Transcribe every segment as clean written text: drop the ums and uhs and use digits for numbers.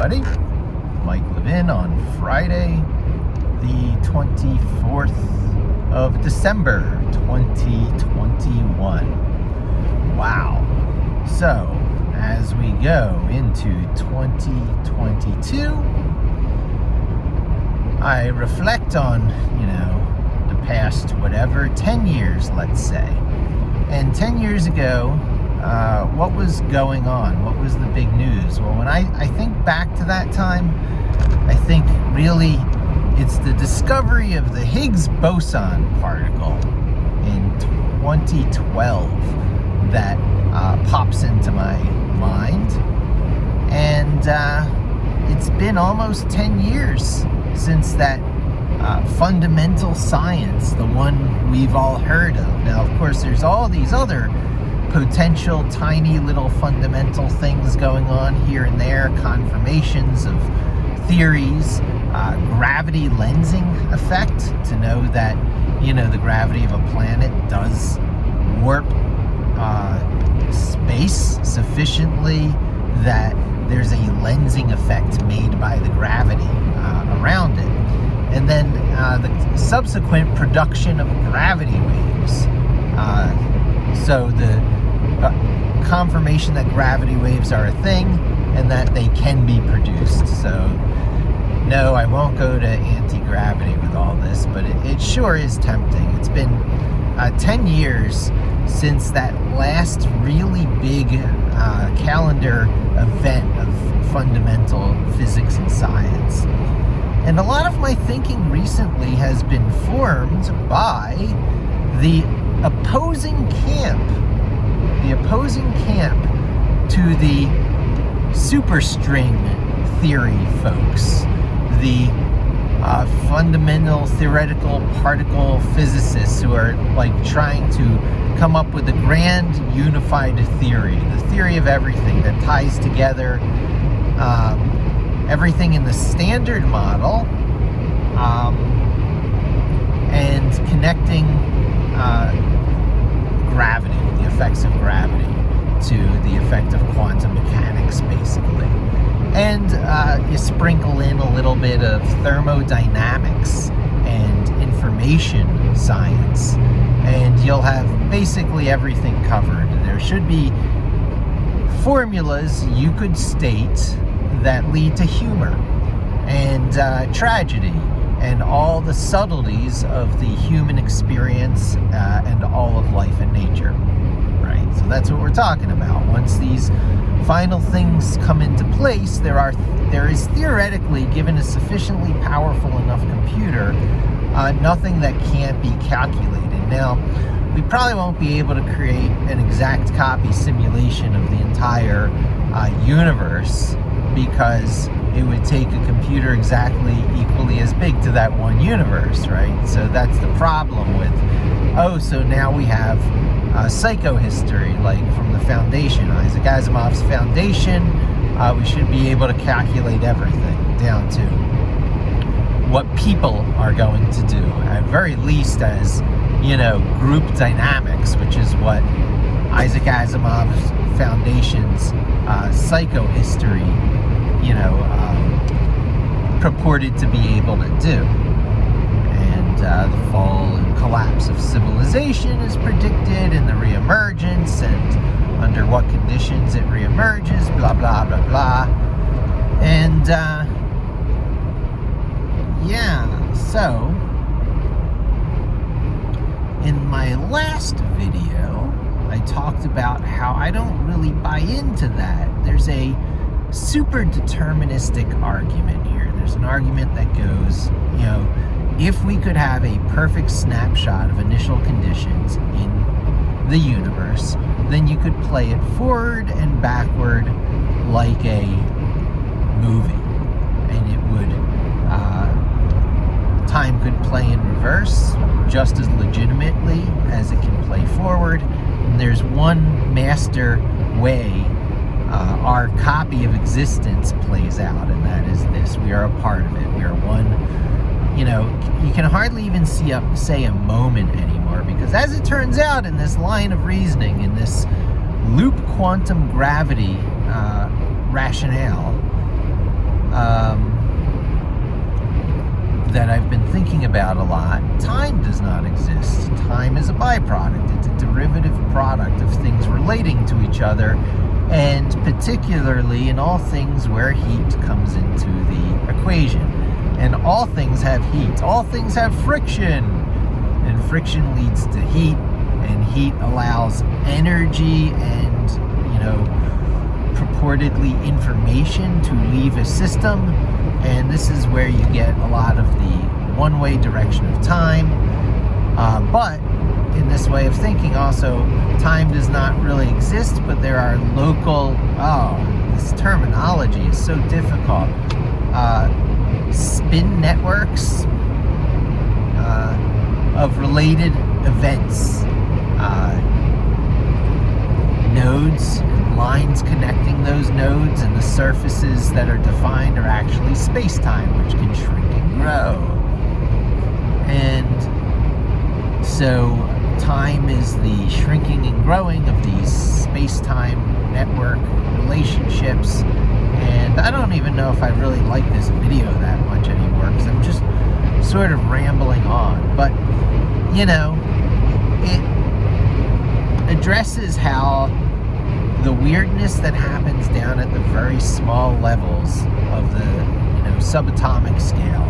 everybody. Mike Levin on Friday, the 24th of December, 2021. Wow. So, as we go into 2022, I reflect on, the past, 10 years, let's say. And 10 years ago, what was going on? What was the big news? Well, when I think back to that time, I think really it's the discovery of the Higgs boson particle in 2012 that pops into my mind. And it's been almost 10 years since that fundamental science, the one we've all heard of. Now, of course, there's all these other potential tiny little fundamental things going on here and there, confirmations of theories, gravity lensing effect, to know that, the gravity of a planet does warp space sufficiently that there's a lensing effect made by the gravity around it. And then the subsequent production of gravity waves. So the confirmation that gravity waves are a thing and that they can be produced. So no, I won't go to anti-gravity with all this, but it sure is tempting. It's been 10 years since that last really big calendar event of fundamental physics and science. And a lot of my thinking recently has been formed by the opposing camp to the superstring theory folks, the fundamental theoretical particle physicists who are trying to come up with a grand unified theory, the theory of everything that ties together everything in the standard model and connecting gravity, the effects of gravity, to the effect of quantum mechanics, basically. And you sprinkle in a little bit of thermodynamics and information science, and you'll have basically everything covered. There should be formulas you could state that lead to humor and tragedy and all the subtleties of the human experience and all of life and nature, right? So that's what we're talking about. Once these final things come into place, there is theoretically, given a sufficiently powerful enough computer, nothing that can't be calculated. Now, we probably won't be able to create an exact copy simulation of the entire universe, because it would take a computer exactly equally as big to that one universe, right? So that's the problem with, so now we have psychohistory, like from the Foundation, Isaac Asimov's Foundation. We should be able to calculate everything down to what people are going to do, at very least as, group dynamics, which is what Isaac Asimov's Foundation's psychohistory, purported to be able to do. And the fall and collapse of civilization is predicted, and the reemergence, and under what conditions it reemerges, blah, blah, blah, blah. And, so, in my last video, I talked about how I don't really buy into that. There's a super deterministic argument here. There's an argument that goes, if we could have a perfect snapshot of initial conditions in the universe, then you could play it forward and backward like a movie, and it would time could play in reverse just as legitimately as it can play forward. And there's one master way our copy of existence plays out, and that is this: we are a part of it. We are one. You can hardly even say a moment anymore, because as it turns out, in this line of reasoning, in this loop quantum gravity rationale, that I've been thinking about a lot. Time does not exist. Time is a byproduct. It's a derivative product of things relating to each other, and particularly in all things where heat comes into the equation. And all things have heat. All things have friction. And friction leads to heat, and heat allows energy and, purportedly information to leave a system. And this is where you get a lot of the one-way direction of time. But in this way of thinking also, time does not really exist, but there are local, this terminology is so difficult. Spin networks of related events. Nodes, lines connecting those nodes, and the surfaces that are defined are actually space-time, which can shrink and grow. And so time is the shrinking and growing of these space-time network relationships. And I don't even know if I really like this video that much anymore, because I'm just sort of rambling on. But, it addresses how the weirdness that happens down at the very small levels of the, subatomic scale,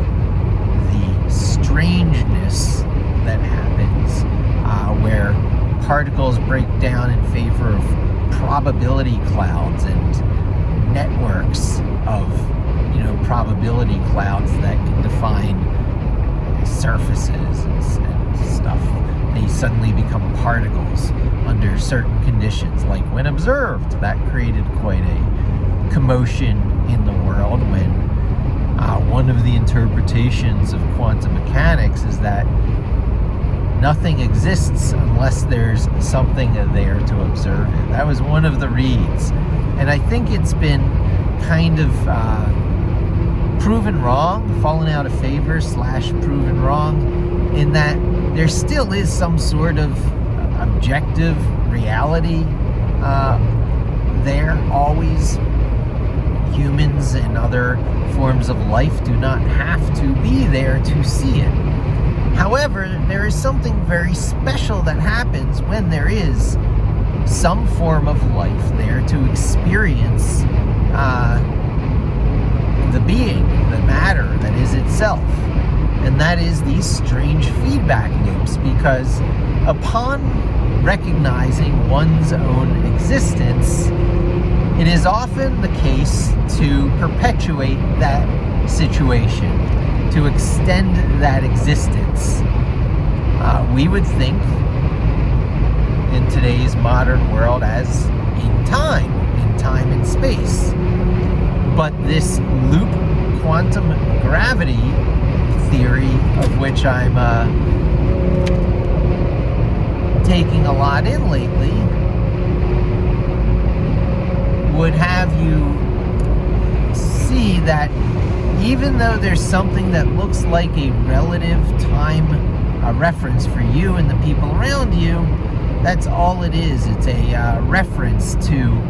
the strangeness that happens, where particles break down in favor of probability clouds and networks of, probability clouds that can define surfaces and stuff. They suddenly become particles under certain conditions, like when observed. That created quite a commotion in the world when one of the interpretations of quantum mechanics is that nothing exists unless there's something there to observe it. That was one of the reads. And I think it's been kind of proven wrong, fallen out of favor / proven wrong, in that there still is some sort of objective reality there, always. Humans and other forms of life do not have to be there to see it. However, there is something very special that happens when there is some form of life there to experience the being, the matter that is itself. And that is these strange feedback loops, because upon recognizing one's own existence, it is often the case to perpetuate that situation, to extend that existence. We would think in today's modern world as in time and space. But this loop quantum gravity theory, of which I'm taking a lot in lately, would have you see that even though there's something that looks like a relative time reference for you and the people around you, that's all it is. It's a reference to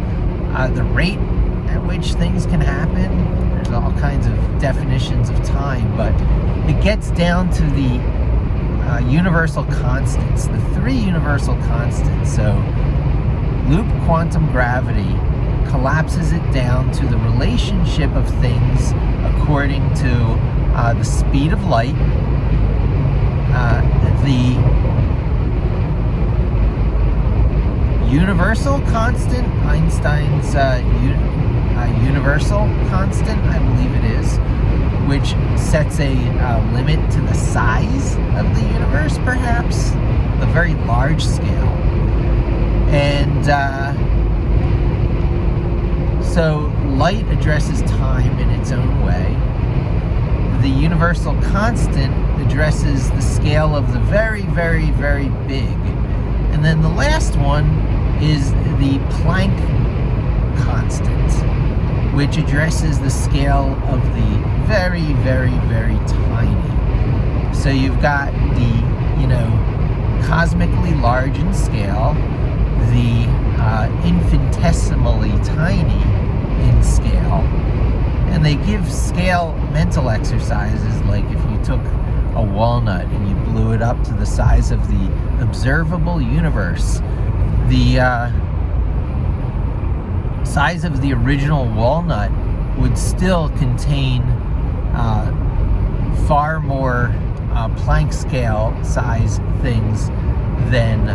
the rate at which things can happen. There's all kinds of definitions of time, but it gets down to the universal constants, the 3 universal constants. So loop quantum gravity collapses it down to the relationship of things according to the speed of light, the universal constant, Einstein's universal constant, I believe it is, which sets a limit to the size of the universe, perhaps, the very large scale. And so light addresses time in its own way. The universal constant addresses the scale of the very, very, very big. And then the last one is the Planck constant, which addresses the scale of the very, very, very tiny. So you've got the, cosmically large in scale, the infinitesimally tiny in scale, And they give scale mental exercises, like if you took a walnut and you blew it up to the size of the observable universe, the size of the original walnut would still contain far more Planck scale size things than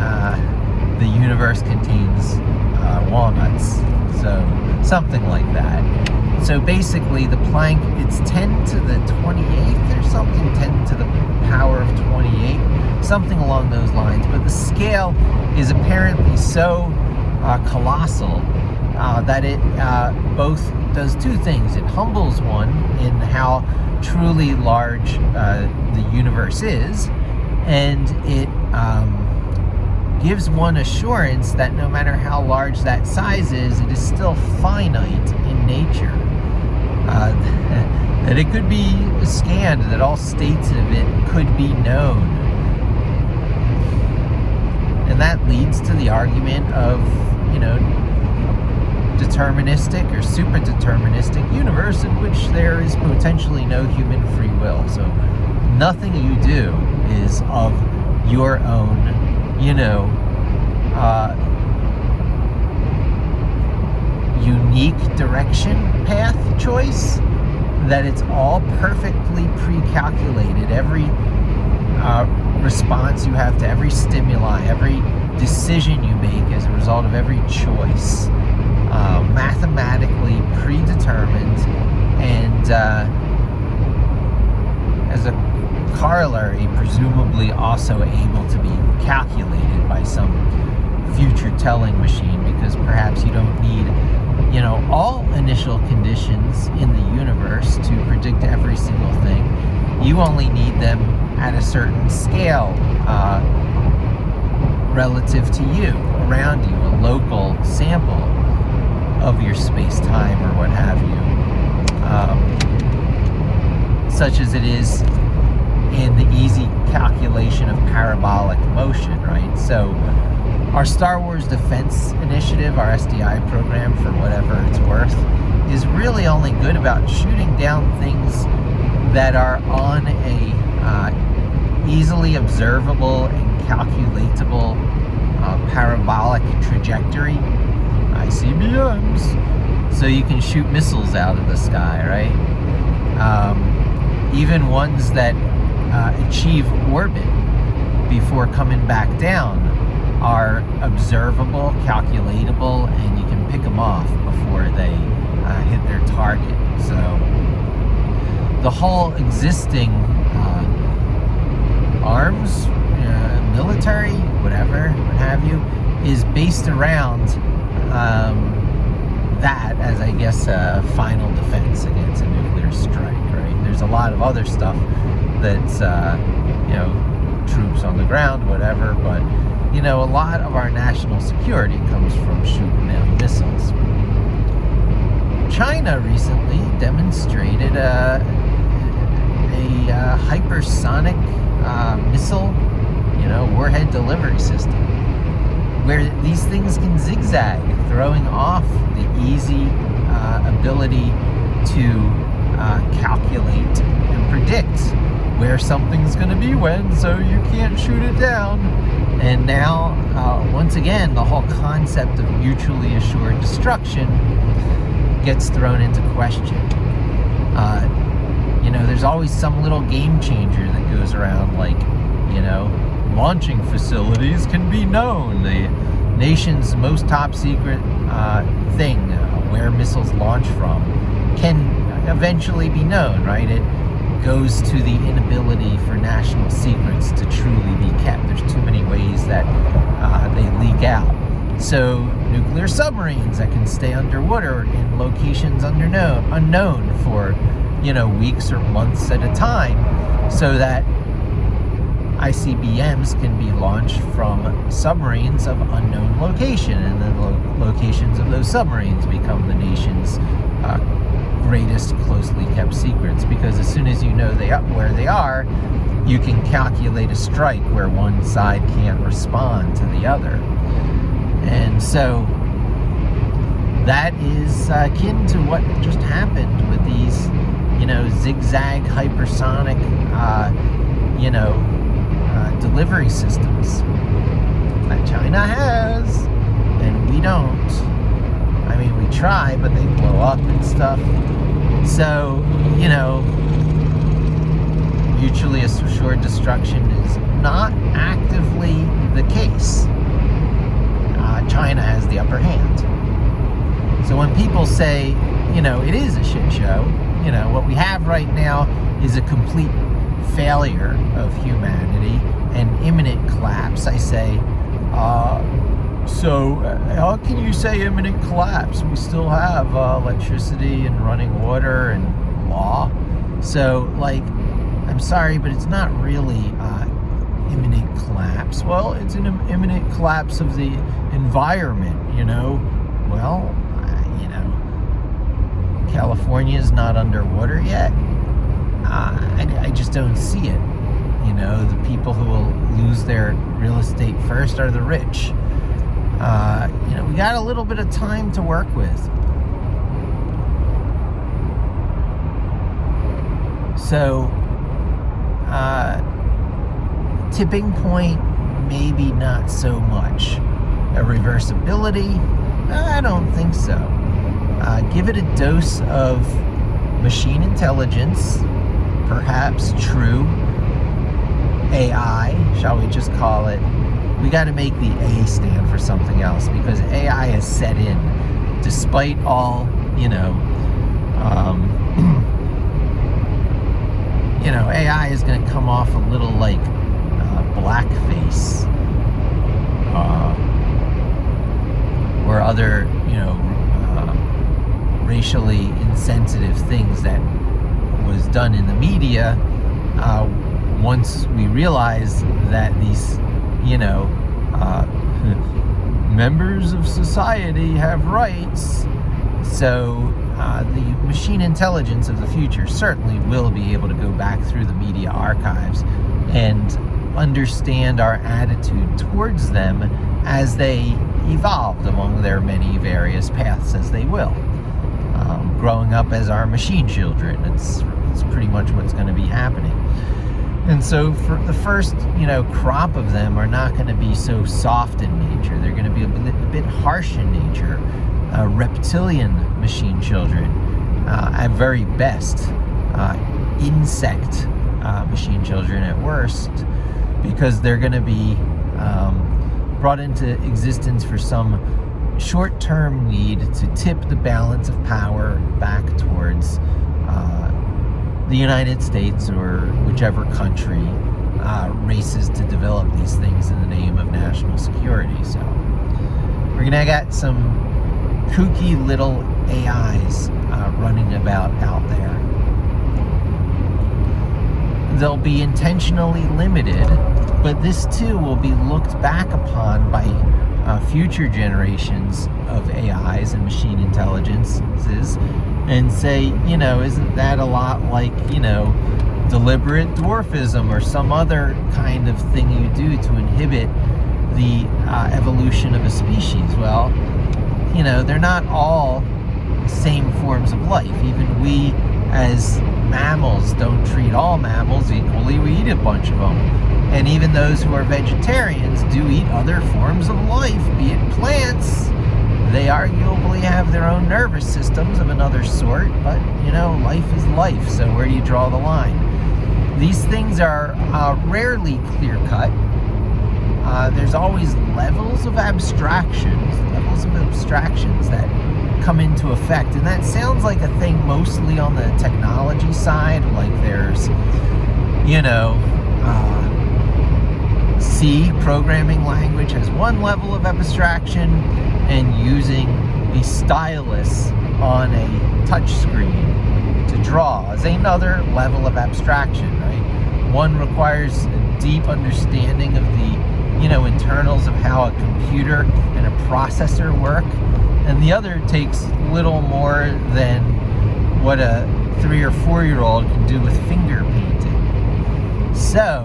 the universe contains walnuts. So something like that. So basically the Planck, it's 10 to the 28th or something, 10 to the power of 28, something along those lines. But the scale is apparently so colossal that it both does two things. It humbles one in how truly large the universe is, and it gives one assurance that no matter how large that size is, it is still finite in nature. That it could be scanned, that all states of it could be known. And that leads to the argument of, deterministic or super deterministic universe in which there is potentially no human free will. So nothing you do is of your own, unique direction, path, choice, that it's all perfectly pre-calculated. Every response you have to every stimuli, every decision you make as a result of every choice, mathematically predetermined, and as a corollary, presumably also able to be calculated by some future telling machine, because perhaps you don't need all initial conditions in the universe to predict every single thing. You only need them at a certain scale relative to you, around you, a local sample of your space-time or what have you, such as it is in the easy calculation of parabolic motion, right? So our Star Wars Defense Initiative, our SDI program, for whatever it's worth, is really only good about shooting down things that are on a easily observable and calculatable parabolic trajectory, ICBMs. So you can shoot missiles out of the sky, right? Even ones that achieve orbit before coming back down are observable, calculatable, and you can pick them off before they hit their target. So the whole existing arms, military, whatever, what have you, is based around that as, I guess, a final defense against a nuclear strike, right? There's a lot of other stuff that's, troops on the ground, whatever, but a lot of our national security comes from shooting down missiles. China recently demonstrated a hypersonic missile, warhead delivery system, where these things can zigzag, throwing off the easy ability to calculate and predict where something's going to be when, so you can't shoot it down. And now, once again, the whole concept of mutually assured destruction gets thrown into question. There's always some little game changer that goes around, like, launching facilities can be known. The nation's most top secret thing, where missiles launch from, can eventually be known, right? It goes to the inability for national secrets to truly be kept. There's too many ways that they leak out. So nuclear submarines that can stay underwater in locations unknown for weeks or months at a time, so that ICBMs can be launched from submarines of unknown location, and then the locations of those submarines become the nation's greatest closely kept secrets, because as soon as you know where they are, you can calculate a strike where one side can't respond to the other. And so that is akin to what just happened with these, zigzag hypersonic, delivery systems that China has, and we don't. I mean, we try, but they blow up and stuff. So, mutually assured destruction is not actively the case. China has the upper hand. So when people say, it is a shit show, what we have right now is a complete failure of humanity and imminent collapse, I say, so how can you say imminent collapse? We still have electricity and running water and law. So, I'm sorry, but it's not really imminent collapse. Well, it's an imminent collapse of the environment, Well, California is not underwater yet. I just don't see it. The people who will lose their real estate first are the rich. We got a little bit of time to work with. So, tipping point, maybe not so much. A reversibility, I don't think so. Give it a dose of machine intelligence, perhaps true AI, shall we just call it. We got to make the A stand for something else, because AI has set in, despite all, AI is going to come off a little like blackface, or other, racially insensitive things that was done in the media. Once we realize that these, members of society have rights, so the machine intelligence of the future certainly will be able to go back through the media archives and understand our attitude towards them as they evolved along their many various paths, as they will. Growing up as our machine children, it's pretty much what's going to be happening. And so for the first, crop of them are not going to be so soft in nature. They're going to be a bit harsh in nature. Reptilian machine children, at very best, insect machine children at worst, because they're going to be brought into existence for some short-term need to tip the balance of power back towards the United States or whichever country races to develop these things in the name of national security. So we're gonna get some kooky little AIs running about out there. They'll be intentionally limited, but this too will be looked back upon by future generations of AIs and machine intelligences and say, isn't that a lot like, deliberate dwarfism or some other kind of thing you do to inhibit the evolution of a species? Well, they're not all same forms of life. Even we as mammals don't treat all mammals equally. We eat a bunch of them. And even those who are vegetarians do eat other forms of life, be it plants. They arguably have their own nervous systems of another sort, but, life is life, so where do you draw the line? These things are rarely clear-cut. There's always levels of abstractions that come into effect, and that sounds like a thing mostly on the technology side, like there's, C, programming language, has one level of abstraction, and using a stylus on a touch screen to draw is another level of abstraction, right? One requires a deep understanding of the, internals of how a computer and a processor work, and the other takes little more than what a 3 or 4-year-old can do with finger painting. So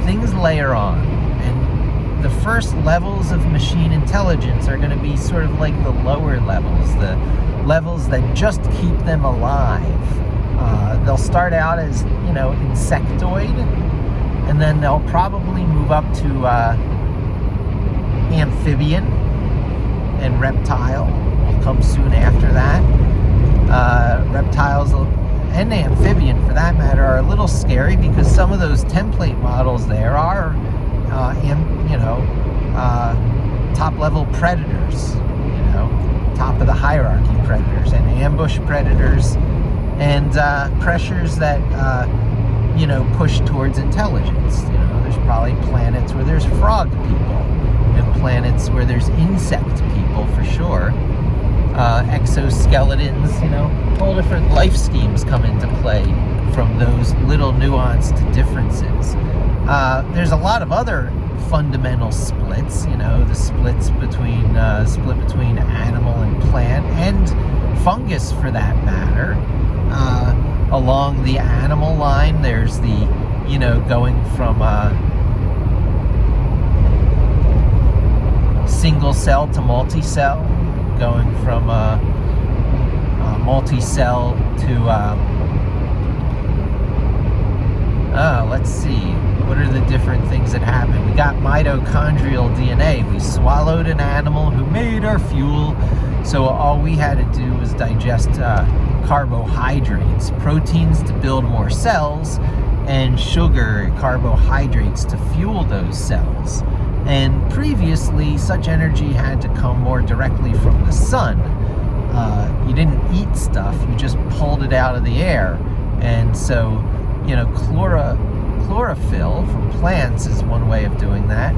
things layer on, and the first levels of machine intelligence are going to be sort of like the lower levels, the levels that just keep them alive. They'll start out as, insectoid, and then they'll probably move up to amphibian, and reptile will come soon after that. Reptiles and amphibian, for that matter, are a little scary because some of those template models there are, top-level predators, top of the hierarchy predators, and ambush predators, and pressures that, push towards intelligence. There's probably planets where there's frog people, and planets where there's insect people for sure. Exoskeletons, all different life schemes come into play from those little nuanced differences. There's a lot of other fundamental splits, the split between animal and plant, and fungus for that matter. Along the animal line, there's the, going from single cell to multicell, going from multicell to, let's see, what are the different things that happen? We got mitochondrial DNA. We swallowed an animal who made our fuel, so all we had to do was digest carbohydrates, proteins to build more cells, and sugar, carbohydrates to fuel those cells. And previously, such energy had to come more directly from the sun. You didn't eat stuff, you just pulled it out of the air. And so, chlorophyll from plants is one way of doing that.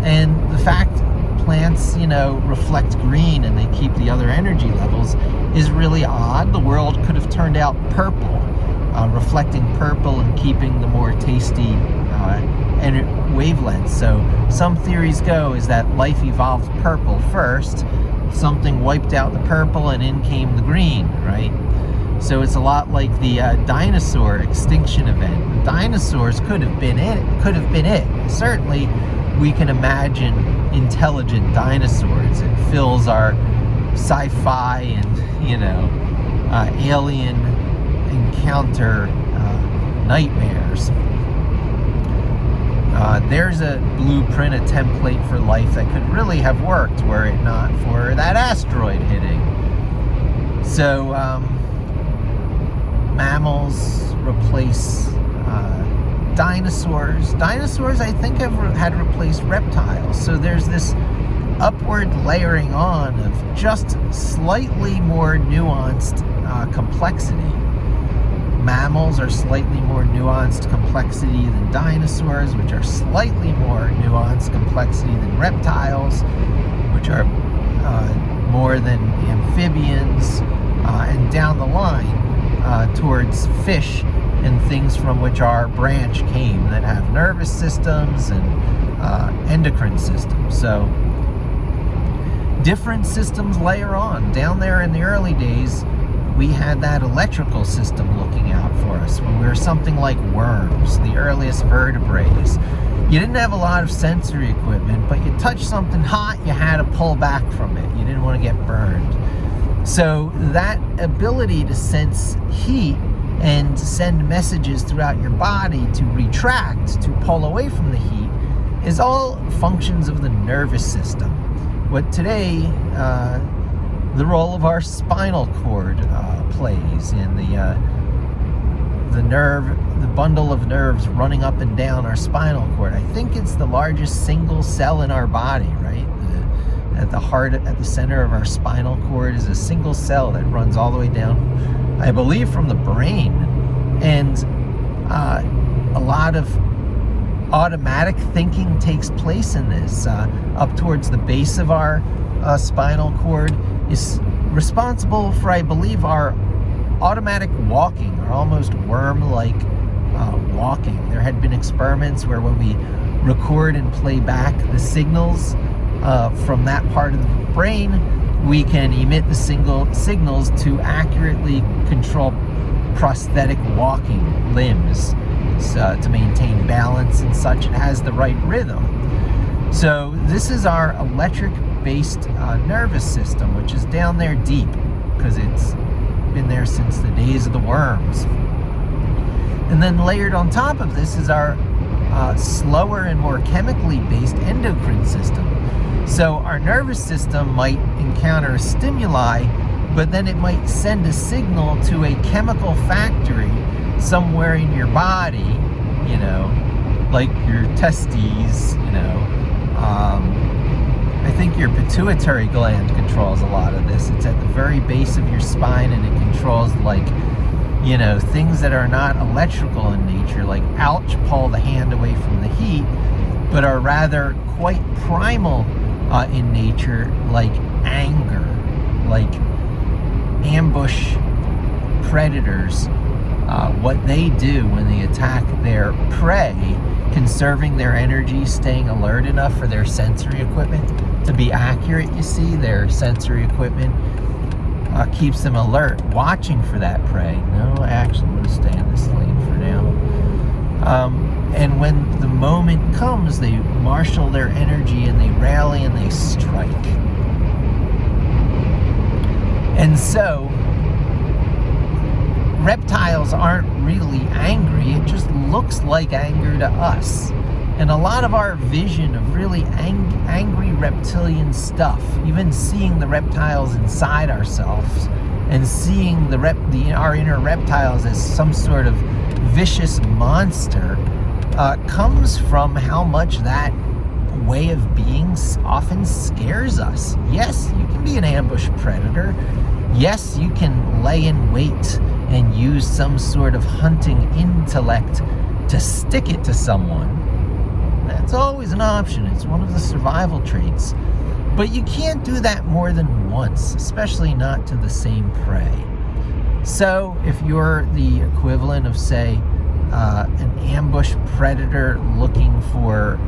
And the fact plants, reflect green and they keep the other energy levels is really odd. The world could have turned out purple, reflecting purple and keeping the more tasty wavelengths. So some theories go is that life evolved purple first, something wiped out the purple and in came the green, right? So it's a lot like the dinosaur extinction event. The dinosaurs could have been it. Certainly we can imagine intelligent dinosaurs. It fills our sci-fi and alien encounter nightmares. There's a blueprint, a template for life that could really have worked were it not for that asteroid hitting. So mammals replace dinosaurs. Dinosaurs, I think, had replaced reptiles. So there's this upward layering on of just slightly more nuanced complexity. Mammals are slightly more nuanced complexity than dinosaurs, which are slightly more nuanced complexity than reptiles, which are more than amphibians, and down the line towards fish and things from which our branch came that have nervous systems and endocrine systems. So different systems layer on. Down there in the early days, we had that electrical system looking out for us when we were something like worms, the earliest vertebrates. You didn't have a lot of sensory equipment, but you touched something hot, you had to pull back from it. You didn't want to get burned. So that ability to sense heat and send messages throughout your body to retract, to pull away from the heat, is all functions of the nervous system. What today, the role of our spinal cord plays in the bundle of nerves running up and down our spinal cord. I think it's the largest single cell in our body, right? At the heart, at the center of our spinal cord is a single cell that runs all the way down, I believe, from the brain. And a lot of automatic thinking takes place in this. Up towards the base of our spinal cord is responsible for, I believe, our automatic walking, or almost worm-like walking. There had been experiments where when we record and play back the signals from that part of the brain, we can emit the signals to accurately control prosthetic walking limbs to maintain balance and such. It has the right rhythm. So this is our electric-based nervous system, which is down there deep because it's been there since the days of the worms. And then layered on top of this is our slower and more chemically based endocrine system. So our nervous system might encounter a stimuli, but then it might send a signal to a chemical factory somewhere in your body, you know, like your testes, you know. I think your pituitary gland controls a lot of this. It's at the very base of your spine, and it controls, like, you know, things that are not electrical in nature, like ouch, pull the hand away from the heat, but are rather quite primal in nature, like anger, like ambush predators. What they do when they attack their prey, conserving their energy, staying alert enough for their sensory equipment to be accurate. You see, their sensory equipment keeps them alert, watching for that prey. No, actually, I'm going to stay in this lane for now. And when the moment comes, they marshal their energy and they rally and they strike. And so, reptiles aren't really angry. It just looks like anger to us. And a lot of our vision of really angry reptilian stuff, even seeing the reptiles inside ourselves and seeing our inner reptiles as some sort of vicious monster, comes from how much that way of being often scares us. Yes, you can be an ambush predator. Yes, you can lay in wait and use some sort of hunting intellect to stick it to someone. That's always an option. It's one of the survival traits. But you can't do that more than once, especially not to the same prey. So if you're the equivalent of, say, an ambush predator looking for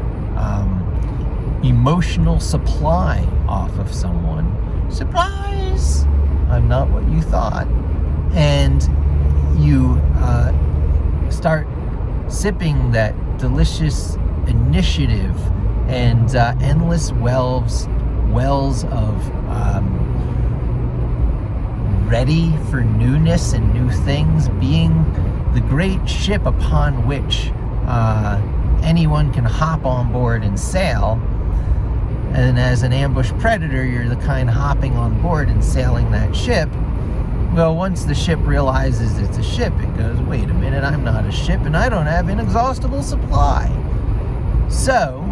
emotional supply off of someone, surprise! I'm not what you thought. And you start sipping that delicious initiative and endless wells of ready for newness and new things, being the great ship upon which anyone can hop on board and sail. And as an ambush predator, you're the kind hopping on board and sailing that ship. Well, once the ship realizes it's a ship, it goes, wait a minute, I'm not a ship and I don't have inexhaustible supply. So,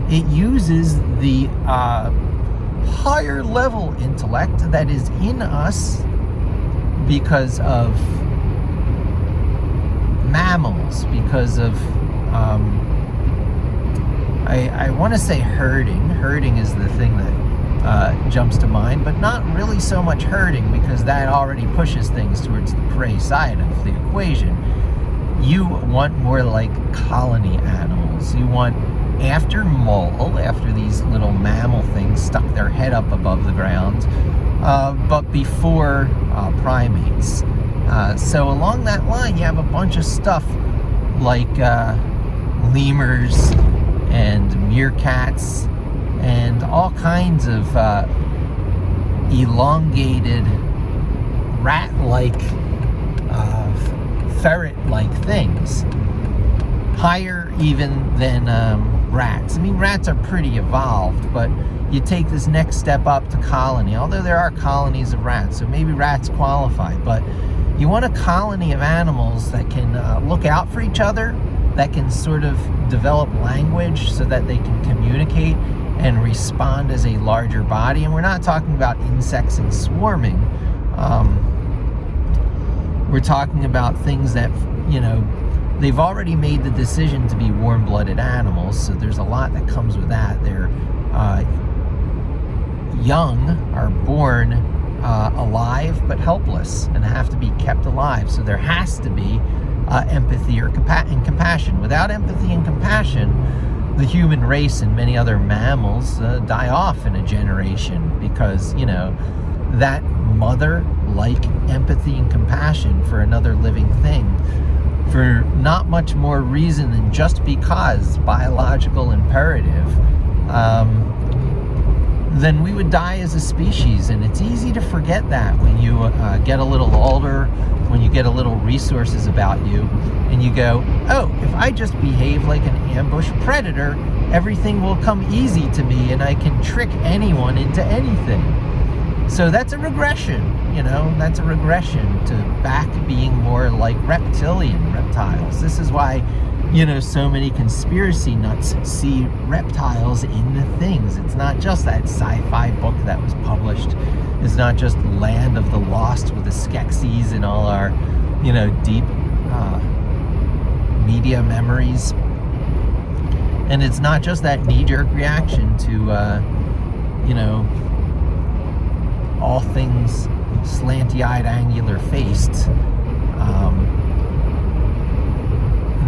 it uses the higher level intellect that is in us because of mammals, because of, I want to say herding. Herding is the thing that jumps to mind, but not really so much herding, because that already pushes things towards the prey side of the equation. You want more like colony animals. You want after these little mammal things stuck their head up above the ground, but before primates. So along that line, you have a bunch of stuff like lemurs and meerkats and all kinds of elongated rat-like, ferret-like things, higher even than rats. I mean, rats are pretty evolved, but you take this next step up to colony, although there are colonies of rats, so maybe rats qualify, but you want a colony of animals that can look out for each other, that can sort of develop language so that they can communicate and respond as a larger body. And we're not talking about insects and swarming. We're talking about things that, you know, they've already made the decision to be warm-blooded animals, so there's a lot that comes with that. They're young, are born alive but helpless and have to be kept alive. So there has to be empathy and compassion. Without empathy and compassion, the human race and many other mammals die off in a generation, because, you know, that mother-like empathy and compassion for another living thing for not much more reason than just because biological imperative, then we would die as a species. And it's easy to forget that when you get a little older, when you get a little resources about you, and you go, oh, if I just behave like an ambush predator, everything will come easy to me and I can trick anyone into anything. So that's a regression, that's a regression to back being more like reptiles. This is why, so many conspiracy nuts see reptiles in the things. It's not just that sci-fi book that was published. It's not just Land of the Lost with the Skeksis and all our, deep media memories. And it's not just that knee-jerk reaction to, all things slanty-eyed, angular-faced.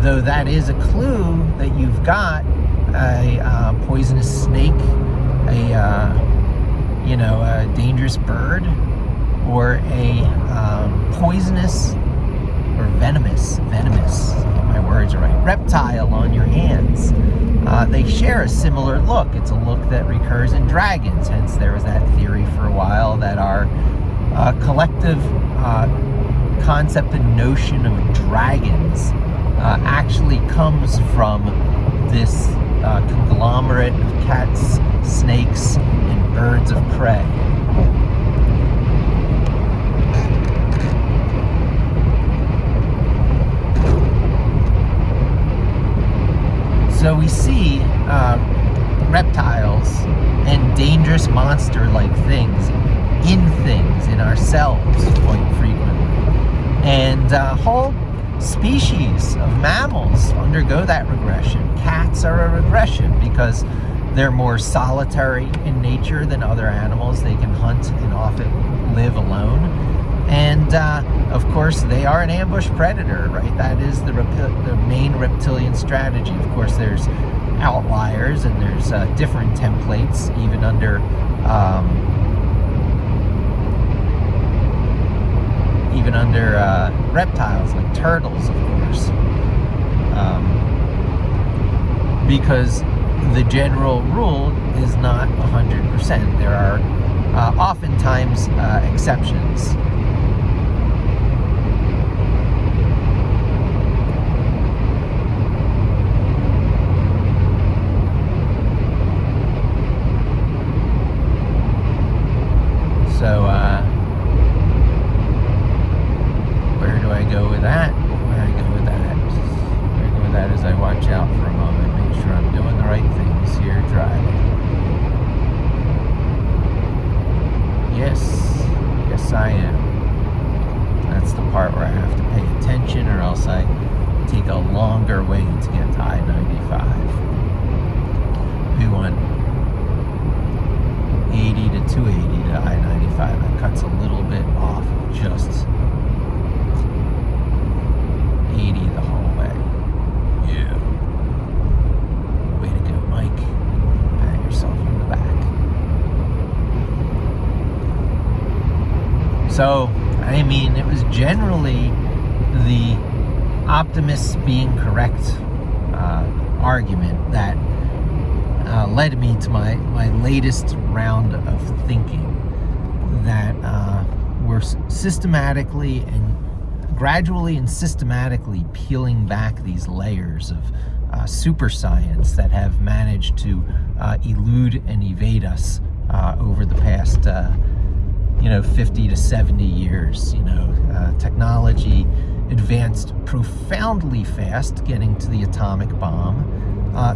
Though that is a clue that you've got a poisonous snake, a dangerous bird, or a poisonous or venomous, get my words right, reptile on your hands. They share a similar look. It's a look that recurs in dragons. Hence, there was that theory for a while that our collective concept and notion of dragons actually comes from this conglomerate of cats, snakes, and birds of prey. So we see reptiles and dangerous monster-like things in ourselves quite frequently. And whole species of mammals undergo that regression. Cats are a regression because they're more solitary in nature than other animals. They can hunt and often live alone. And of course, they are an ambush predator, right? That is the main reptilian strategy. Of course, there's outliers and there's different templates, even under reptiles like turtles, of course, because the general rule is not 100%. There are oftentimes exceptions. So, where do I go with that? Where I go with that is I watch out for a moment, make sure I'm doing the right things here, driving. Yes I am. That's the part where I have to pay attention, or else I take a longer way to get to I-95. We want 80 to 280 to I-95. That cuts a little bit off of just 80 the whole way. Yeah. Way to go, Mike. Pat yourself on the back. So, I mean, it was generally the optimists being correct argument that led me to my latest round of thinking, that we're systematically and gradually and systematically peeling back these layers of super science that have managed to elude and evade us over the past 50 to 70 years. Technology advanced profoundly fast, getting to the atomic bomb.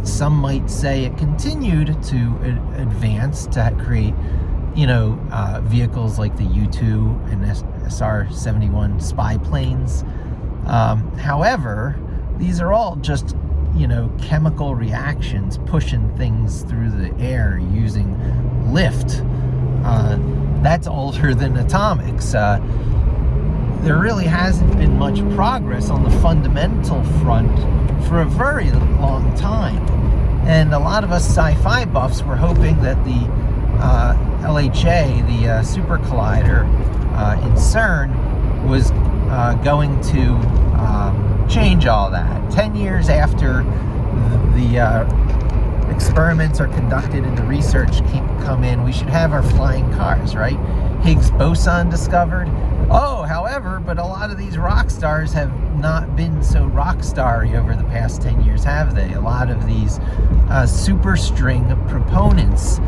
Some might say it continued to advance to create, vehicles like the U-2 and SR-71 spy planes. However, these are all just, chemical reactions pushing things through the air using lift. That's older than atomics. There really hasn't been much progress on the fundamental front for a very long time. And a lot of us sci-fi buffs were hoping that the LHA, the super collider in CERN, was going to change all that. 10 years after the experiments are conducted and the research come in, we should have our flying cars, right? Higgs boson discovered. Oh, however, but a lot of these rock stars have not been so rock starry over the past 10 years, have they? A lot of these superstring proponents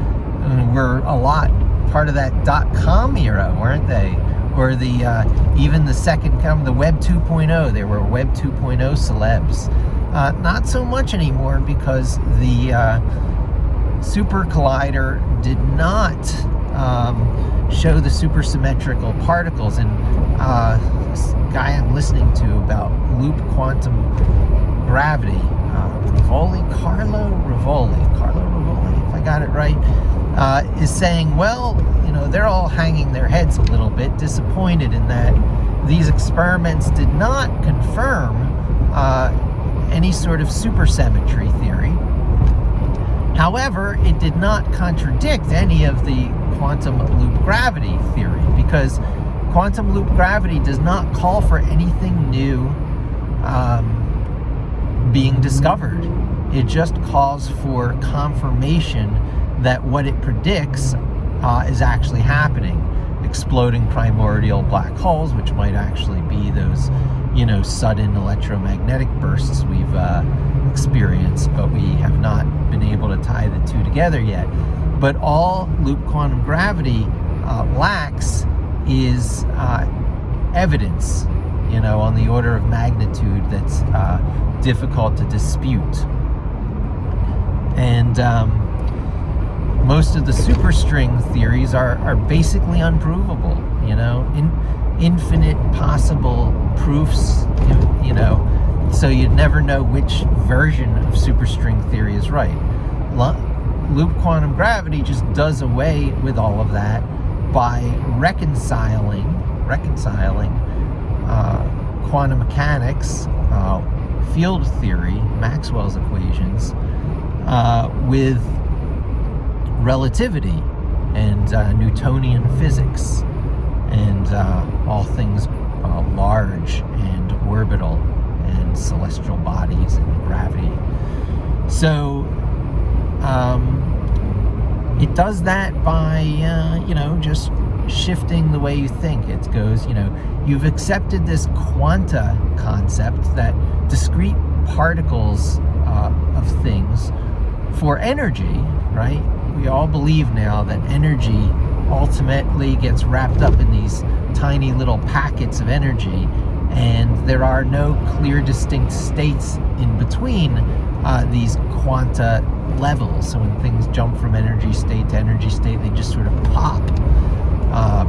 were a lot part of that .com era, weren't they? Or the even the second coming, the Web 2.0, there were Web 2.0 celebs. Not so much anymore, because the super collider did not show the supersymmetrical particles. And this guy I'm listening to about loop quantum gravity, Carlo Rivoli, if I got it right, is saying, well, you know, they're all hanging their heads a little bit, disappointed in that these experiments did not confirm any sort of supersymmetry theory. However, it did not contradict any of the quantum loop gravity theory, because quantum loop gravity does not call for anything new being discovered. It just calls for confirmation that what it predicts is actually happening. Exploding primordial black holes, which might actually be those, you know, sudden electromagnetic bursts we've experienced, but we have not been able to tie the two together yet. But all loop quantum gravity lacks is evidence, you know, on the order of magnitude that's difficult to dispute. And most of the superstring theories are basically unprovable, you know, infinite possible proofs, you know, so you'd never know which version of superstring theory is right. Loop quantum gravity just does away with all of that by reconciling quantum mechanics, field theory, Maxwell's equations, with relativity and Newtonian physics, and all things large and orbital and celestial bodies and gravity. So it does that by you know, just shifting the way you think. It goes, you know, you've accepted this quanta concept that discrete particles of things for energy, right? We all believe now that energy ultimately gets wrapped up in these tiny little packets of energy, and there are no clear distinct states in between these quanta levels. So when things jump from energy state to energy state, they just sort of pop.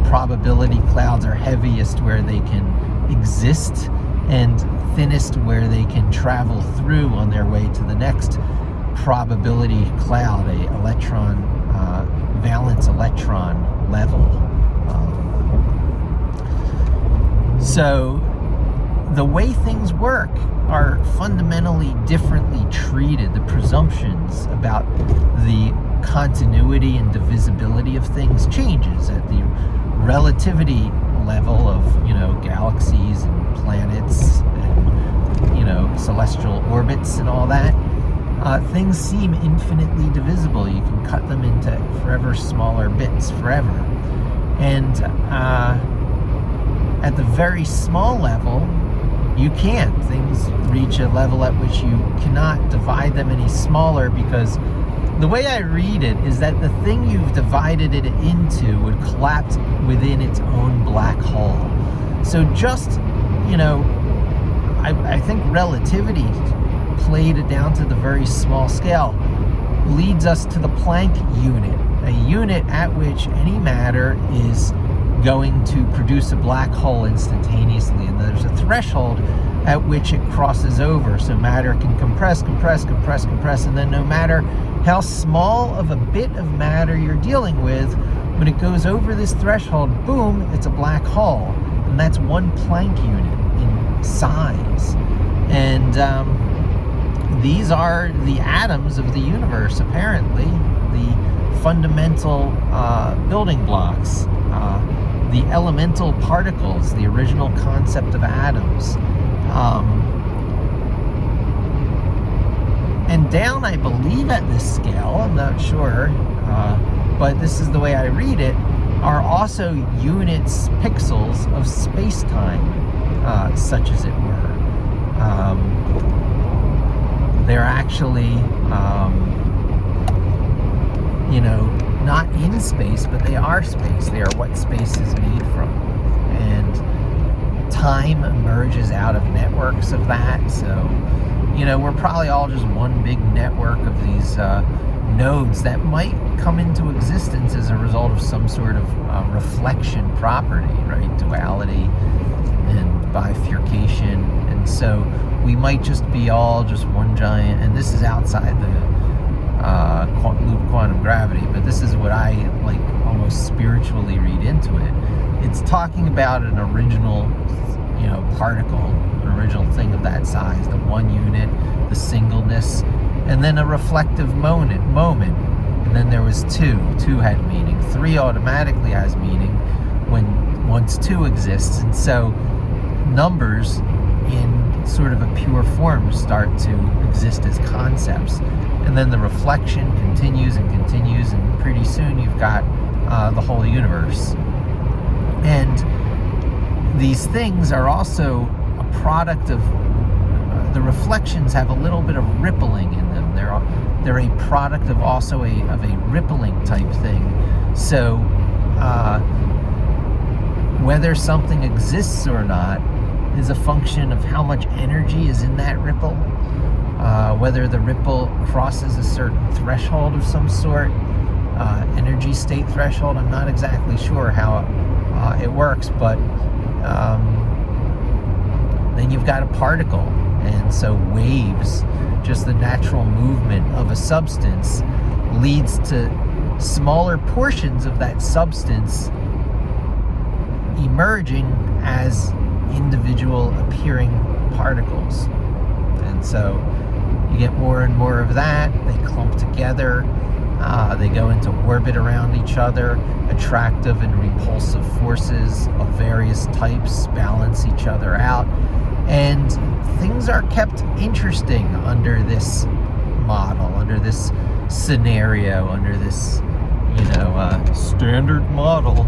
Probability clouds are heaviest where they can exist, and thinnest where they can travel through on their way to the next probability cloud, a electron, valence electron level. So the way things work are fundamentally differently treated. The presumptions about the continuity and divisibility of things changes at the relativity level of, you know, galaxies and planets and, you know, celestial orbits and all that. Things seem infinitely divisible. You can cut them into forever smaller bits forever. And at the very small level, you can't. Things reach a level at which you cannot divide them any smaller, because the way I read it is that the thing you've divided it into would collapse within its own black hole. So just, you know, I think relativity, played it down to the very small scale, leads us to the Planck unit, a unit at which any matter is going to produce a black hole instantaneously, and there's a threshold at which it crosses over, so matter can compress, and then no matter how small of a bit of matter you're dealing with, when it goes over this threshold, boom, it's a black hole. And that's one Planck unit in size. And these are the atoms of the universe, apparently, the fundamental building blocks, the elemental particles, the original concept of atoms. And down, I believe at this scale, I'm not sure, but this is the way I read it, are also units, pixels of space-time, such as it were. They're actually, not in space, but they are space. They are what space is made from. And time emerges out of networks of that. So, we're probably all just one big network of these nodes that might come into existence as a result of some sort of reflection property, right? Duality and bifurcation. And so we might just be all just one giant, and this is outside the loop quantum gravity, but this is what I almost spiritually read into it. It's talking about an original, particle, an original thing of that size, the one unit, the singleness, and then a reflective moment, and then there was two had meaning, three automatically has meaning once two exists, and so numbers in sort of a pure form start to exist as concepts. And then the reflection continues and continues, and pretty soon you've got the whole universe. And these things are also a product of the reflections have a little bit of rippling in them. They're a product of also of a rippling type thing. So whether something exists or not is a function of how much energy is in that ripple. Whether the ripple crosses a certain threshold of some sort, energy state threshold, I'm not exactly sure how it works, but then you've got a particle, and so waves, just the natural movement of a substance, leads to smaller portions of that substance emerging as individual appearing particles. And so you get more and more of that. They clump together. They go into orbit around each other. Attractive and repulsive forces of various types balance each other out. And things are kept interesting under this model, under this scenario, under this, standard model,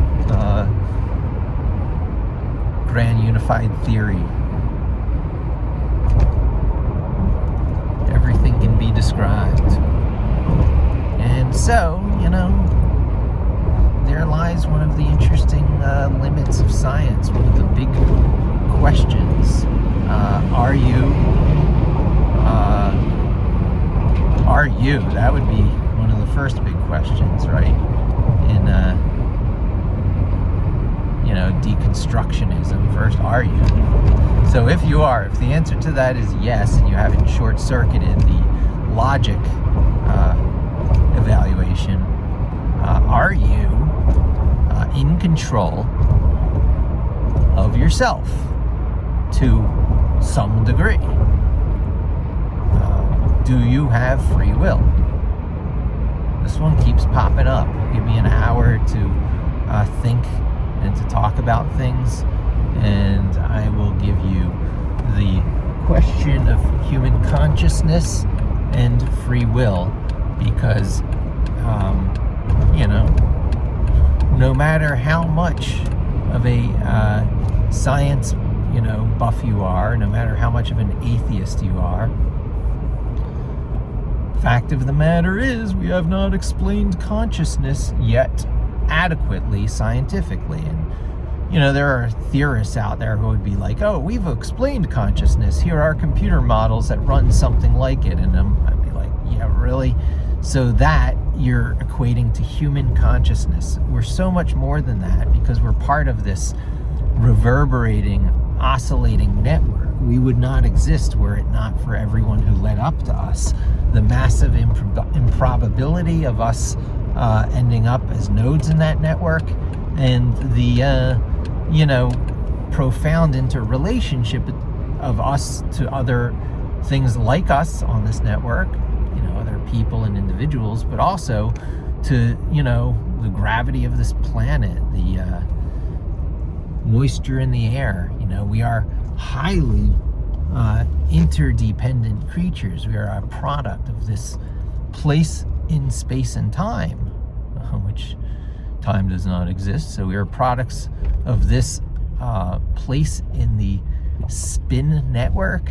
grand unified theory. Everything can be described. And so, there lies one of the interesting limits of science, one of the big questions. Are you? That would be one of the first big questions, right? In, deconstructionism. First, are you? So if you are, if the answer to that is yes, and you haven't short-circuited the logic evaluation, are you in control of yourself to some degree? Do you have free will? This one keeps popping up. Give me an hour to think and to talk about things, and I will give you the question of human consciousness and free will, because no matter how much of a science buff you are, no matter how much of an atheist you are, fact of the matter is we have not explained consciousness yet adequately scientifically. And there are theorists out there who would be like, oh, we've explained consciousness, here are computer models that run something like it. And I'd be like, yeah, really? So that you're equating to human consciousness. We're so much more than that, because we're part of this reverberating, oscillating network. We would not exist were it not for everyone who led up to us. The massive improbability of us ending up as nodes in that network, and the profound interrelationship of us to other things like us on this network, other people and individuals, but also to the gravity of this planet, the moisture in the air. We are highly interdependent creatures. We are a product of this place in space and time, which time does not exist. So we are products of this place in the spin network,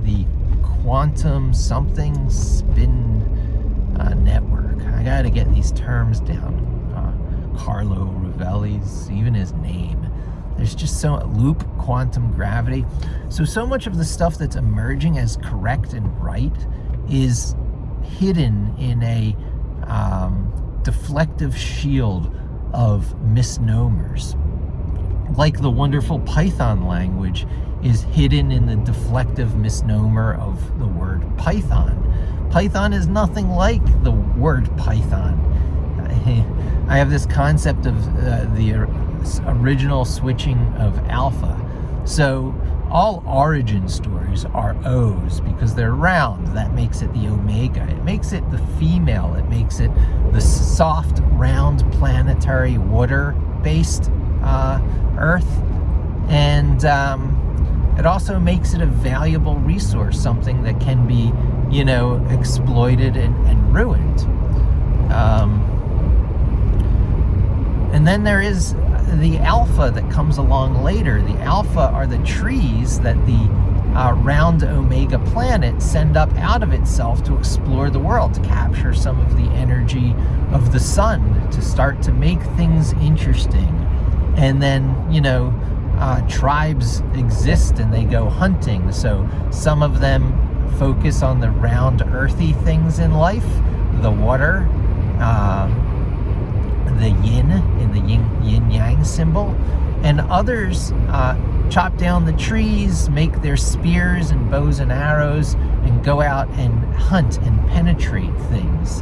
the quantum something spin network. I got to get these terms down. Carlo Rovelli's, even his name. There's just loop quantum gravity. So much of the stuff that's emerging as correct and right is hidden in a deflective shield of misnomers. Like the wonderful Python language is hidden in the deflective misnomer of the word Python. Python is nothing like the word Python. I have this concept of the original switching of alpha. So all origin stories are O's because they're round. That makes it the omega. It makes it the female. It makes it the soft, round, planetary, water-based Earth. And it also makes it a valuable resource, something that can be, exploited and ruined. And then there is the alpha that comes along later. The alpha are the trees that the round omega planet send up out of itself to explore the world, to capture some of the energy of the sun, to start to make things interesting. And then, tribes exist and they go hunting. So some of them focus on the round, earthy things in life, the water, the yin in the yin-yang symbol, and others chop down the trees, make their spears and bows and arrows, and go out and hunt and penetrate things.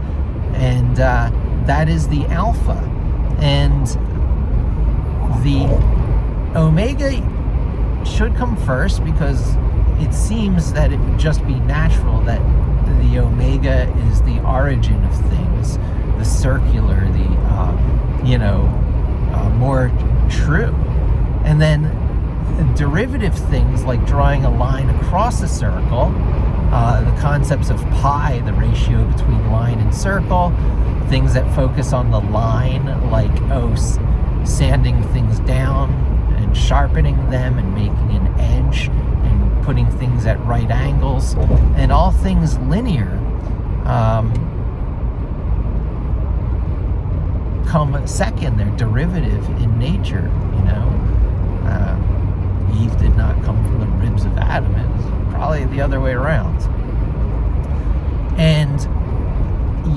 And that is the alpha. And the omega should come first because it seems that it would just be natural that the omega is the origin of things, the circular, the more true. And then derivative things like drawing a line across a circle, the concepts of pi, the ratio between line and circle, things that focus on the line, like sanding things down and sharpening them and making an edge and putting things at right angles, and all things linear come second. They're derivative in nature. Eve did not come from the ribs of Adam. It was probably the other way around. And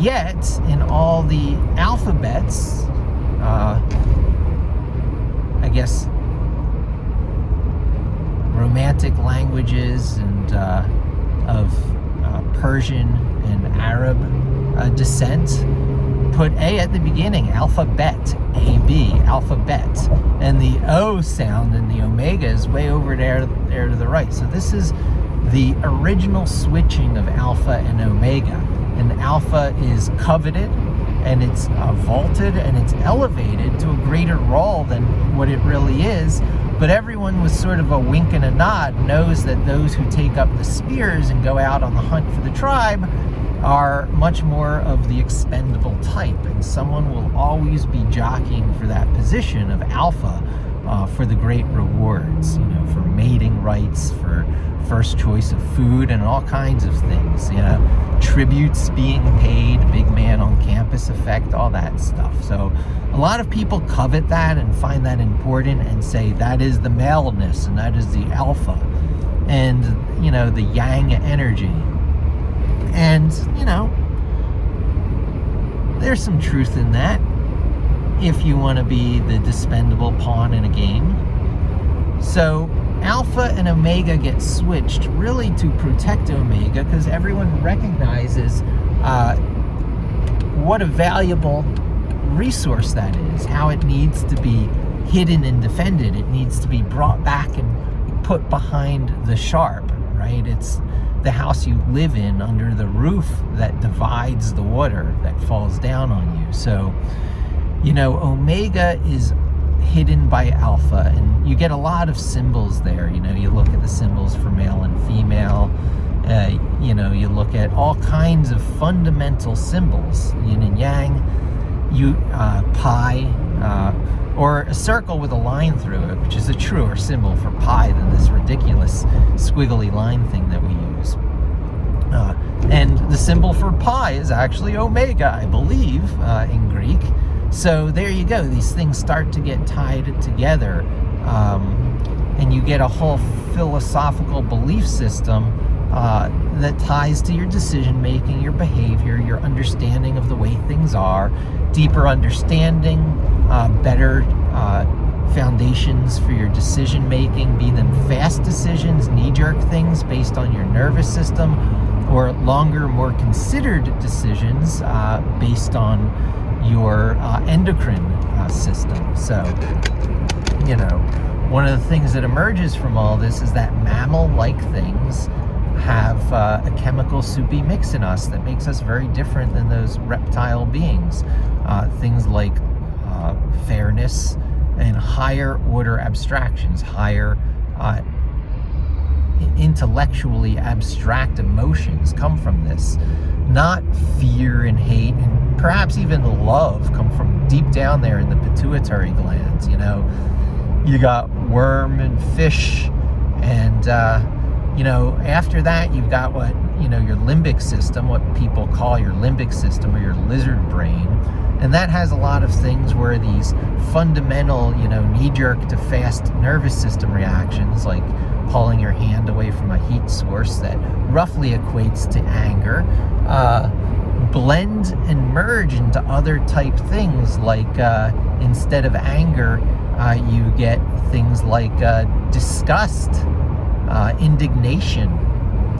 yet, in all the alphabets, I guess, romantic languages and of Persian and Arab descent, put A at the beginning, alphabet, A-B, alphabet. And the O sound in the omega is way over there to the right. So this is the original switching of alpha and omega. And alpha is coveted, and it's vaulted, and it's elevated to a greater role than what it really is. But everyone with sort of a wink and a nod knows that those who take up the spears and go out on the hunt for the tribe are much more of the expendable type, and someone will always be jockeying for that position of alpha for the great rewards, for mating rights, for first choice of food, and all kinds of things, tributes being paid, big man on campus effect, all that stuff. So a lot of people covet that and find that important and say that is the maleness and that is the alpha and, the yang energy. And, there's some truth in that if you want to be the dispendable pawn in a game. So alpha and omega get switched really to protect omega because everyone recognizes what a valuable resource that is, how it needs to be hidden and defended. It needs to be brought back and put behind the sharp, right? It's the house you live in under the roof that divides the water that falls down on you. So, omega is hidden by alpha, and you get a lot of symbols there. You look at the symbols for male and female. You look at all kinds of fundamental symbols, yin and yang, pi, or a circle with a line through it, which is a truer symbol for pi than this ridiculous squiggly line thing that we use. And the symbol for pi is actually omega, I believe, in Greek. So there you go. These things start to get tied together, and you get a whole philosophical belief system that ties to your decision making, your behavior, your understanding of the way things are, deeper understanding, better foundations for your decision making, be them fast decisions, knee-jerk things based on your nervous system, or longer, more considered decisions based on your endocrine system. So, one of the things that emerges from all this is that mammal-like things have a chemical soupy mix in us that makes us very different than those reptile beings. Things like fairness and higher order abstractions, higher intellectually abstract emotions come from this. Not fear and hate and perhaps even love come from deep down there in the pituitary glands. You got worm and fish, and after that you've got what your limbic system, what people call your limbic system, or your lizard brain. And that has a lot of things where these fundamental, knee-jerk to fast nervous system reactions, like pulling your hand away from a heat source that roughly equates to anger, blend and merge into other type things, like instead of anger, you get things like disgust, indignation,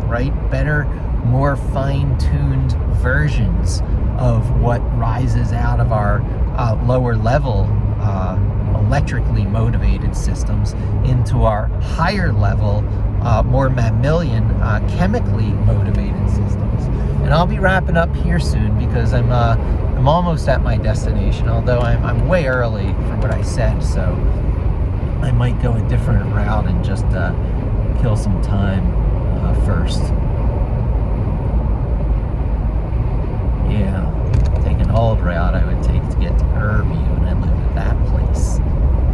right? Better, more fine-tuned versions of what rises out of our lower level electrically motivated systems into our higher level, more mammalian, chemically motivated systems. And I'll be wrapping up here soon because I'm almost at my destination, although I'm way early for what I said, so I might go a different route and just kill some time first. Yeah, take an old route I would take to get to Irview, and I lived at that place.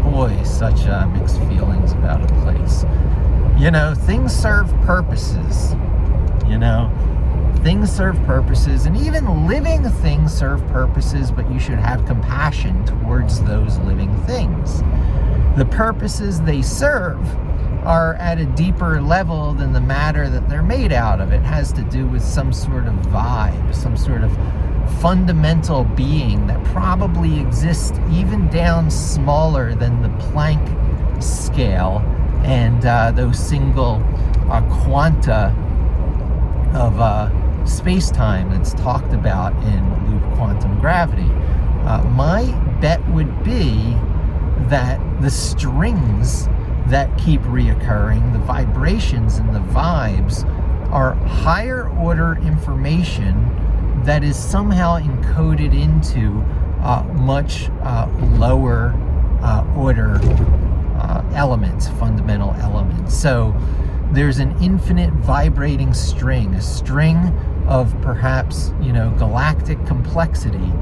Boy, such mixed feelings about a place. Things serve purposes. Things serve purposes, and even living things serve purposes, but you should have compassion towards those living things. The purposes they serve are at a deeper level than the matter that they're made out of. It has to do with some sort of vibe, some sort of fundamental being that probably exists even down smaller than the Planck scale and those single quanta of space-time that's talked about in loop quantum gravity. My bet would be that the strings that keep reoccurring, the vibrations and the vibes, are higher order information that is somehow encoded into much lower order elements, fundamental elements. So there's an infinite vibrating string, a string of perhaps, galactic complexity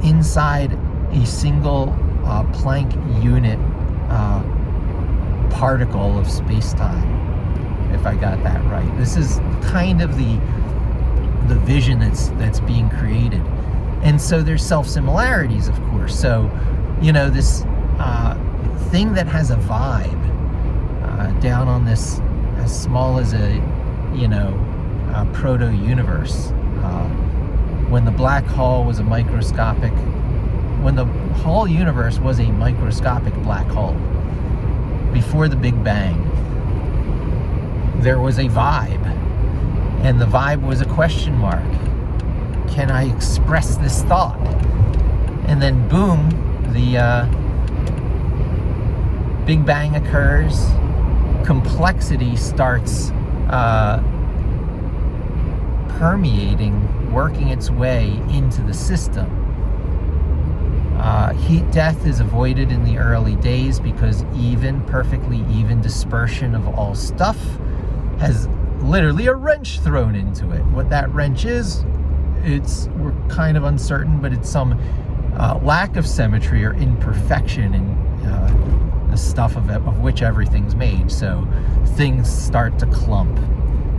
inside a single Planck unit particle of space-time, if I got that right. This is kind of the vision that's being created. And so there's self-similarities, of course. So, this thing that has a vibe down on this, as small as a proto-universe, when the black hole was when the whole universe was a microscopic black hole, before the Big Bang, there was a vibe, and the vibe was a question mark. Can I express this thought? And then boom, the Big Bang occurs, complexity starts permeating, working its way into the system. Heat death is avoided in the early days because perfectly even dispersion of all stuff has literally a wrench thrown into it. What that wrench is, we're kind of uncertain, but it's some lack of symmetry or imperfection in the stuff of which everything's made. So things start to clump.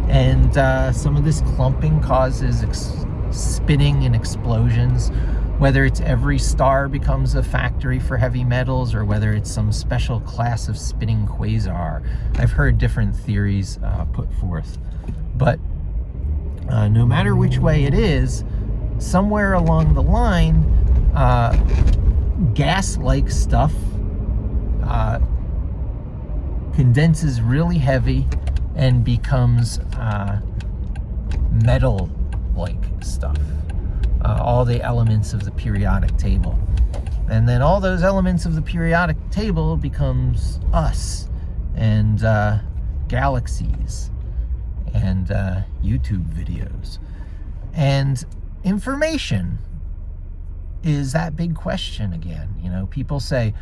And some of this clumping causes spinning and explosions, whether it's every star becomes a factory for heavy metals or whether it's some special class of spinning quasar. I've heard different theories put forth. But no matter which way it is, somewhere along the line, gas-like stuff condenses really heavy and becomes metal-like stuff. All the elements of the periodic table. And then all those elements of the periodic table becomes us and galaxies and YouTube videos. And information is that big question again. You know, people say,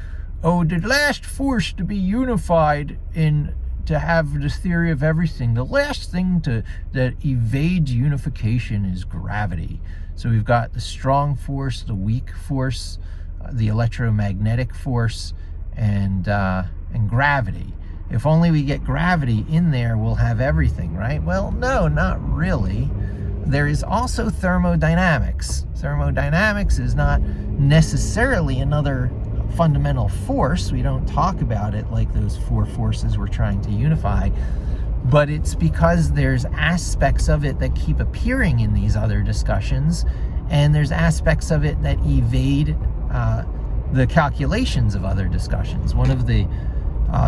oh, the last force to be unified to have this theory of everything, the last thing that evades unification is gravity. So we've got the strong force, the weak force, the electromagnetic force, and gravity. If only we get gravity in there, we'll have everything, right? Well, no, not really. There is also thermodynamics. Thermodynamics is not necessarily another fundamental force. We don't talk about it like those four forces we're trying to unify, but it's because there's aspects of it that keep appearing in these other discussions, and there's aspects of it that evade the calculations of other discussions. One of the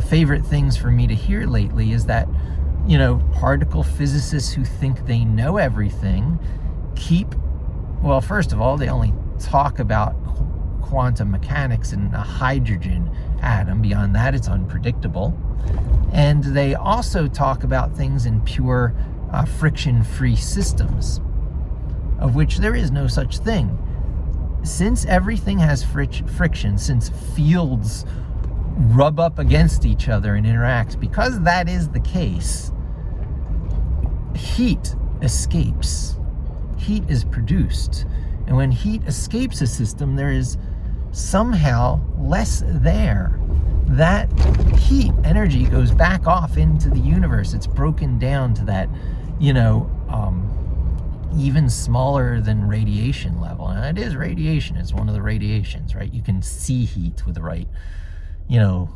favorite things for me to hear lately is that, you know, particle physicists who think they know everything well, first of all, they only talk about quantum mechanics and a hydrogen atom. Beyond that, it's unpredictable. And they also talk about things in pure friction-free systems, of which there is no such thing. Since everything has friction, since fields rub up against each other and interact, because that is the case, heat escapes. Heat is produced. And when heat escapes a system, there is somehow less there. That heat energy goes back off into the universe. It's broken down to that, you know, even smaller than radiation level. And it is radiation. It's one of the radiations, right? You can see heat with the right, you know,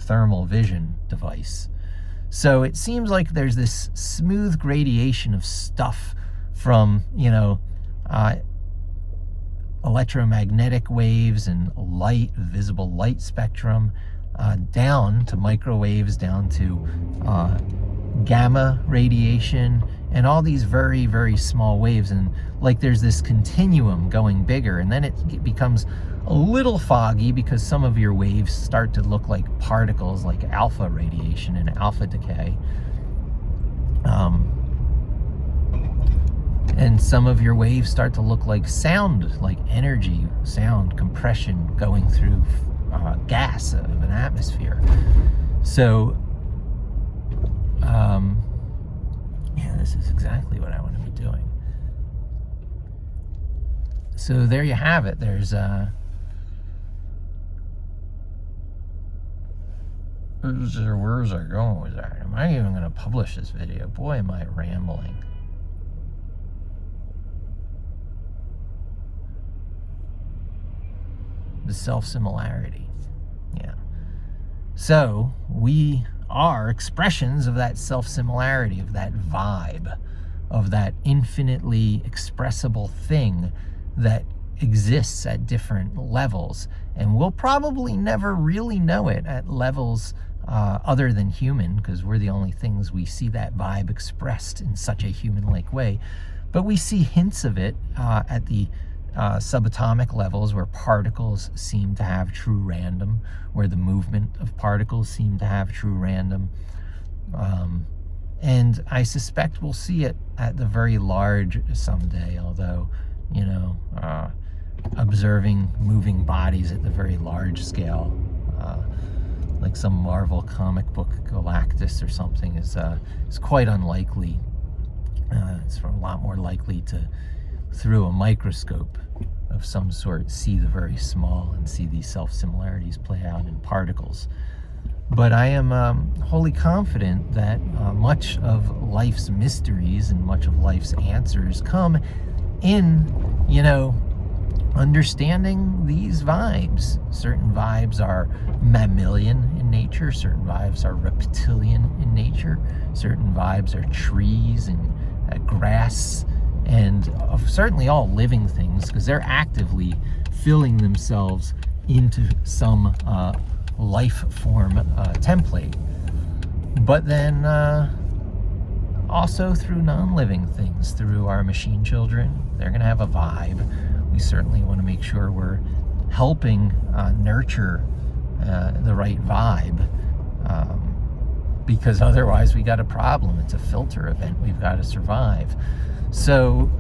thermal vision device. So it seems like there's this smooth gradation of stuff from, you know, electromagnetic waves and light, visible light spectrum, down to microwaves, down to gamma radiation, and all these very, very small waves. And like there's this continuum going bigger, and then it becomes a little foggy because some of your waves start to look like particles, like alpha radiation and alpha decay. And some of your waves start to look like sound, like energy, sound, compression going through gas of an atmosphere. So, yeah, this is exactly what I want to be doing. So there you have it. There's where's I going with that? Am I even going to publish this video? Boy, am I rambling. The self-similarity. Yeah. So we are expressions of that self-similarity, of that vibe, of that infinitely expressible thing that exists at different levels. And we'll probably never really know it at levels other than human, because we're the only things we see that vibe expressed in such a human-like way. But we see hints of it at the subatomic levels, where particles seem to have true random, where the movement of particles seem to have true random. And I suspect we'll see it at the very large someday, although, you know, observing moving bodies at the very large scale, like some Marvel comic book Galactus or something, is quite unlikely. It's a lot more likely to, through a microscope of some sort, see the very small and see these self-similarities play out in particles. But I am wholly confident that much of life's mysteries and much of life's answers come in, understanding these vibes. Certain vibes are mammalian in nature, certain vibes are reptilian in nature, certain vibes are trees and grass, and certainly all living things, because they're actively filling themselves into some life form template. But then also through non-living things, through our machine children, they're going to have a vibe. We certainly want to make sure we're helping nurture the right vibe, because otherwise we got a problem. It's a filter event. We've got to survive. So,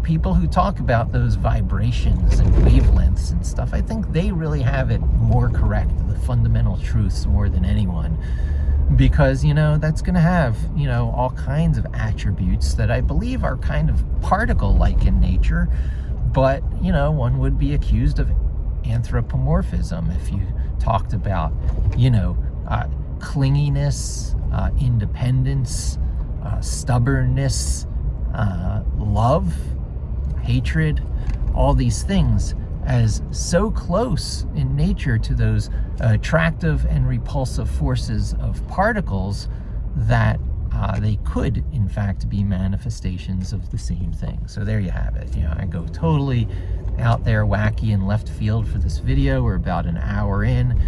people who talk about those vibrations and wavelengths and stuff, I think they really have it more correct, the fundamental truths, more than anyone. Because, that's going to have, all kinds of attributes that I believe are kind of particle-like in nature. But, one would be accused of anthropomorphism if you talked about, clinginess, independence, stubbornness, love, hatred, all these things as so close in nature to those attractive and repulsive forces of particles that they could, in fact, be manifestations of the same thing. So there you have it. I go totally out there wacky and left field for this video. We're about an hour in,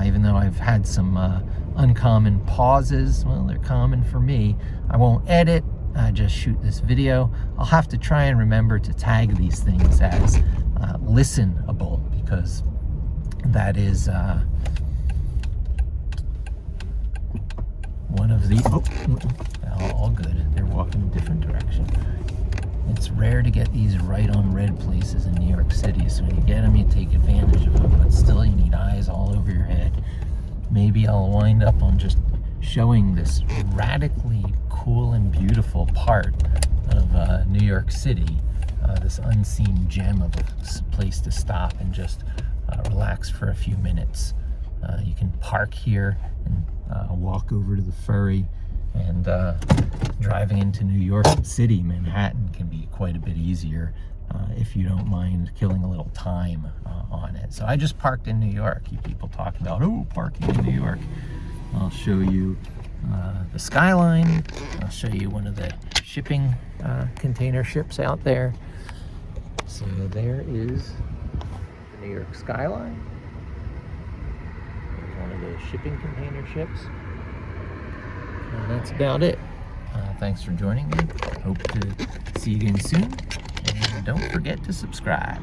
even though I've had some uncommon pauses. Well, they're common for me. I won't edit. Just shoot this video. I'll have to try and remember to tag these things as listenable, because that is one of the all good. They're walking in a different direction. It's rare to get these right on red places in New York City, so when you get them, you take advantage of them, but still you need eyes all over your head. Maybe I'll wind up on just showing this radically cool and beautiful part of New York City, this unseen gem of a place to stop and just relax for a few minutes. You can park here and walk over to the ferry, and driving into New York City, Manhattan, can be quite a bit easier if you don't mind killing a little time on it. So I just parked in New York. You people talk about, parking in New York. I'll show you the skyline. I'll show you one of the shipping container ships out there. So there is the New York skyline. There's one of those shipping container ships. And that's about it. Thanks for joining me. Hope to see you again soon. And don't forget to subscribe.